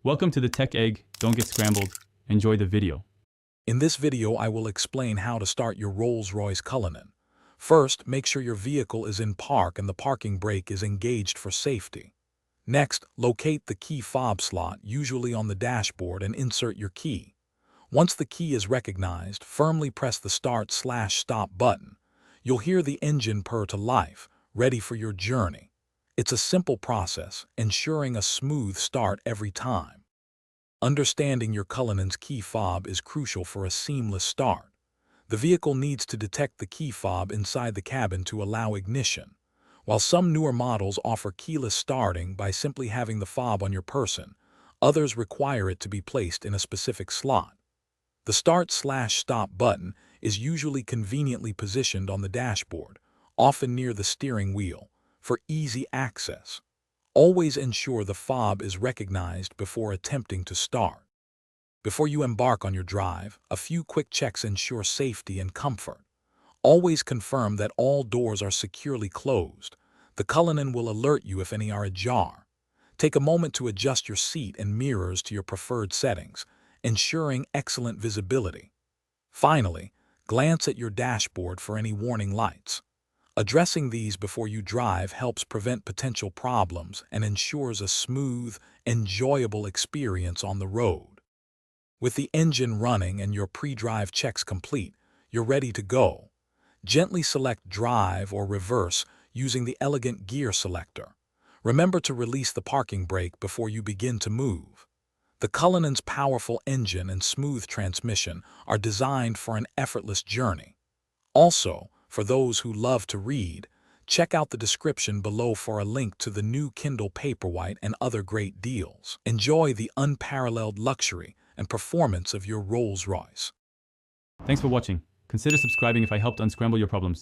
Welcome to the Tech Egg. Don't get scrambled. Enjoy the video. In this video, I will explain how to start your Rolls-Royce Cullinan. First, make sure your vehicle is in park and the parking brake is engaged for safety. Next, locate the key fob slot, usually on the dashboard, and insert your key. Once the key is recognized, firmly press the Start/Stop button. You'll hear the engine purr to life, ready for your journey. It's a simple process, ensuring a smooth start every time. Understanding your Cullinan's key fob is crucial for a seamless start. The vehicle needs to detect the key fob inside the cabin to allow ignition. While some newer models offer keyless starting by simply having the fob on your person, others require it to be placed in a specific slot. The Start/Stop button is usually conveniently positioned on the dashboard, often near the steering wheel, for easy access. Always ensure the fob is recognized before attempting to start. Before you embark on your drive, a few quick checks ensure safety and comfort. Always confirm that all doors are securely closed. The Cullinan will alert you if any are ajar. Take a moment to adjust your seat and mirrors to your preferred settings, ensuring excellent visibility. Finally, glance at your dashboard for any warning lights. Addressing these before you drive helps prevent potential problems and ensures a smooth, enjoyable experience on the road. With the engine running and your pre-drive checks complete, you're ready to go. Gently select drive or reverse using the elegant gear selector. Remember to release the parking brake before you begin to move. The Cullinan's powerful engine and smooth transmission are designed for an effortless journey. Also, for those who love to read, check out the description below for a link to the new Kindle Paperwhite and other great deals. Enjoy the unparalleled luxury and performance of your Rolls-Royce. Thanks for watching. Consider subscribing if I helped unscramble your problems.